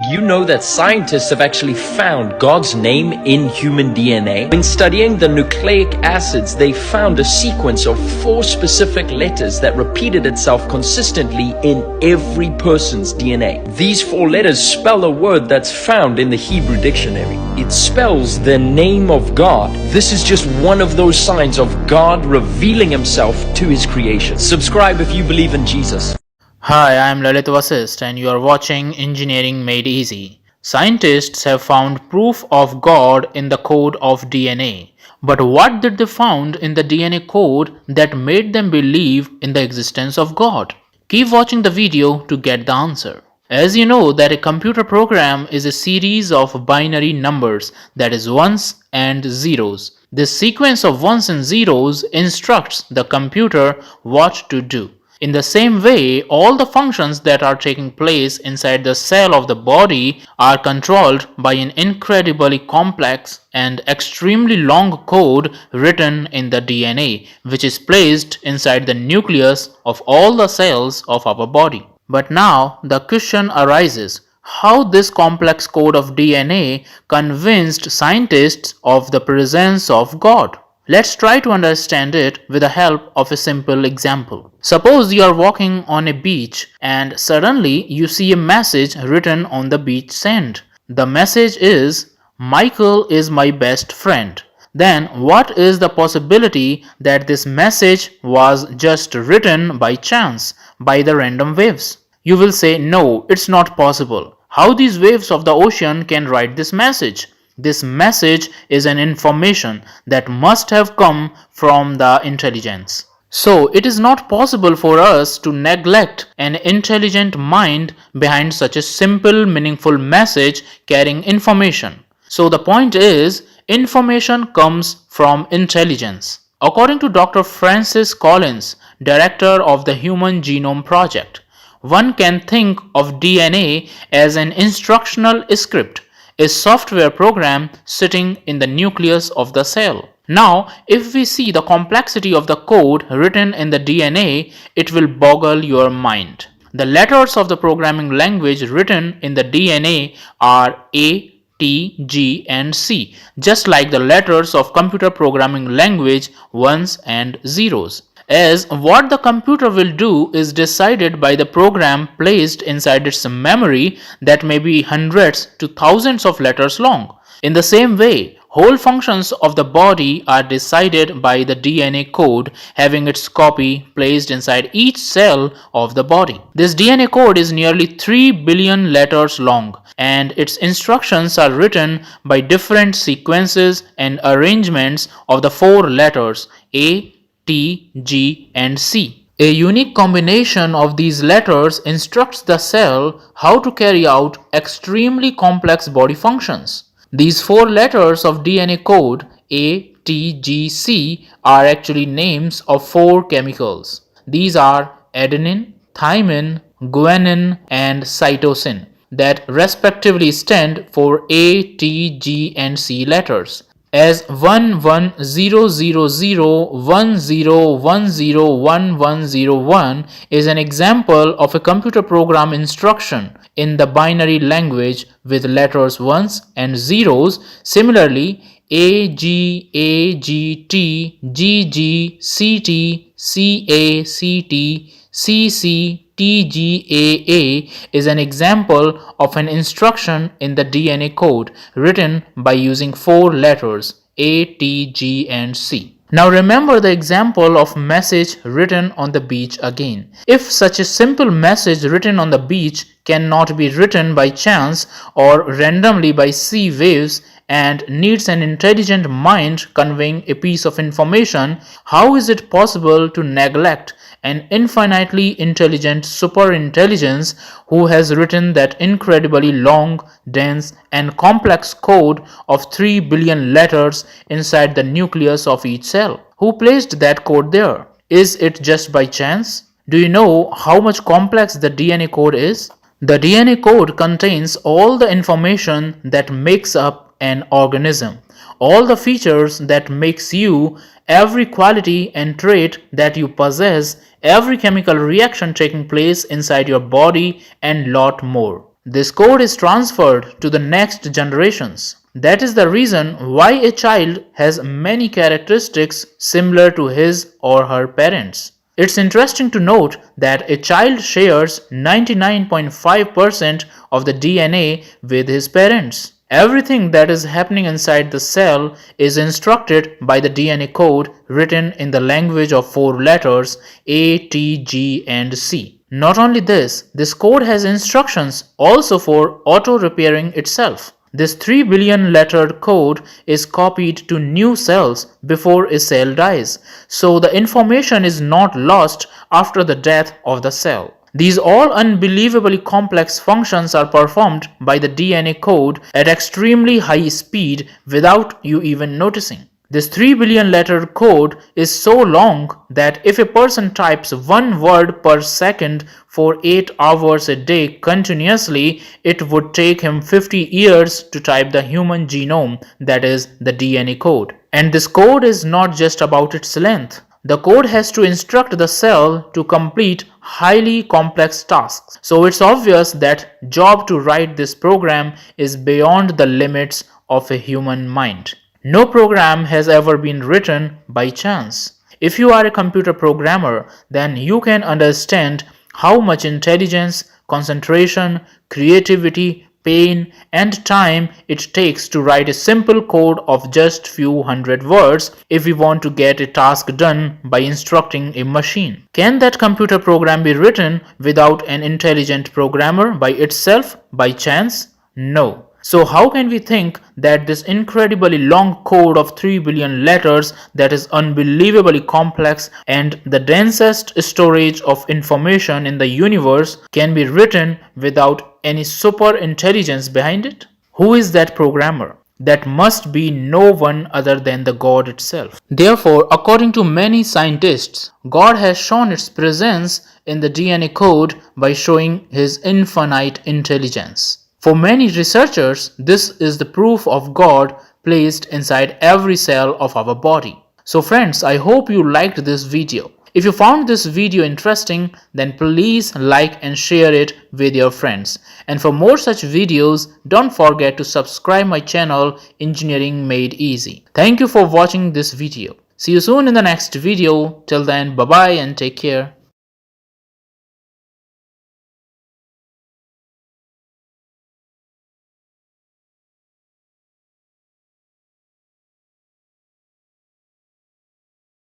You know that scientists have actually found God's name in human DNA? In studying the nucleic acids, they found a sequence of 4 specific letters that repeated itself consistently in every person's DNA. These 4 letters spell a word that's found in the Hebrew dictionary. It spells the name of God. This is just one of those signs of God revealing himself to his creation. Subscribe if you believe in Jesus. Hi, I am Lalit Vasist and you are watching Engineering Made Easy. Scientists have found proof of God in the code of DNA. But what did they found in the DNA code that made them believe in the existence of God? Keep watching the video to get the answer. As you know that a computer program is a series of binary numbers, that is ones and zeros. This sequence of ones and zeros instructs the computer what to do. In the same way, all the functions that are taking place inside the cell of the body are controlled by an incredibly complex and extremely long code written in the DNA, which is placed inside the nucleus of all the cells of our body. But now the question arises, how this complex code of DNA convinced scientists of the presence of God? Let's try to understand it with the help of a simple example. Suppose you are walking on a beach and suddenly you see a message written on the beach sand. The message is, Michael is my best friend. Then what is the possibility that this message was just written by chance, by the random waves? You will say, no, it's not possible. How these waves of the ocean can write this message? This message is an information that must have come from the intelligence. So it is not possible for us to neglect an intelligent mind behind such a simple, meaningful message carrying information. So the point is, information comes from intelligence. According to Dr. Francis Collins, director of the Human Genome Project, one can think of DNA as an instructional script, a software program sitting in the nucleus of the cell. Now, if we see the complexity of the code written in the DNA, it will boggle your mind. The letters of the programming language written in the DNA are A, T, G, and C, just like the letters of computer programming language ones and zeros. As what the computer will do is decided by the program placed inside its memory that may be hundreds to thousands of letters long. In the same way, whole functions of the body are decided by the DNA code having its copy placed inside each cell of the body. This DNA code is nearly 3 billion letters long and its instructions are written by different sequences and arrangements of the 4 letters A, T, G, and C. A unique combination of these letters instructs the cell how to carry out extremely complex body functions. These 4 letters of DNA code A, T, G, C are actually names of 4 chemicals. These are adenine, thymine, guanine, and cytosine that respectively stand for A, T, G, and C letters. As 110010101101 is an example of a computer program instruction in the binary language with letters ones and zeros. Similarly, AG, AGT, GG, CT, CA, CT, CC, TGAA is an example of an instruction in the DNA code written by using 4 letters A, T, G, and C. Now remember the example of message written on the beach again. If such a simple message written on the beach cannot be written by chance or randomly by sea waves and needs an intelligent mind conveying a piece of information, how is it possible to neglect an infinitely intelligent superintelligence who has written that incredibly long, dense, and complex code of 3 billion letters inside the nucleus of each cell? Who placed that code there? Is it just by chance? Do you know how much complex the DNA code is? The DNA code contains all the information that makes up an organism, all the features that makes you, every quality and trait that you possess, every chemical reaction taking place inside your body, and lot more. This code is transferred to the next generations. That is the reason why a child has many characteristics similar to his or her parents. It's interesting to note that a child shares 99.5% of the DNA with his parents. Everything that is happening inside the cell is instructed by the DNA code written in the language of 4 letters A, T, G, and C. Not only this code has instructions also for auto-repairing itself. This 3 billion lettered code is copied to new cells before a cell dies, so the information is not lost after the death of the cell. These all unbelievably complex functions are performed by the DNA code at extremely high speed without you even noticing. This 3 billion letter code is so long that if a person types 1 word per second for 8 hours a day continuously, it would take him 50 years to type the human genome, that is, the DNA code. And this code is not just about its length. The code has to instruct the cell to complete highly complex tasks. So it's obvious that job to write this program is beyond the limits of a human mind. No program has ever been written by chance. If you are a computer programmer, then you can understand how much intelligence, concentration, creativity, pain, and time it takes to write a simple code of just few hundred words if we want to get a task done by instructing a machine. Can that computer program be written without an intelligent programmer by itself, by chance? No. So how can we think that this incredibly long code of 3 billion letters that is unbelievably complex and the densest storage of information in the universe can be written without any super intelligence behind it? Who is that programmer? That must be no one other than the God itself. Therefore, according to many scientists, God has shown its presence in the DNA code by showing his infinite intelligence. For many researchers, this is the proof of God placed inside every cell of our body. So friends, I hope you liked this video. If you found this video interesting, then please like and share it with your friends. And for more such videos, don't forget to subscribe my channel Engineering Made Easy. Thank you for watching this video. See you soon in the next video. Till then, bye bye and take care.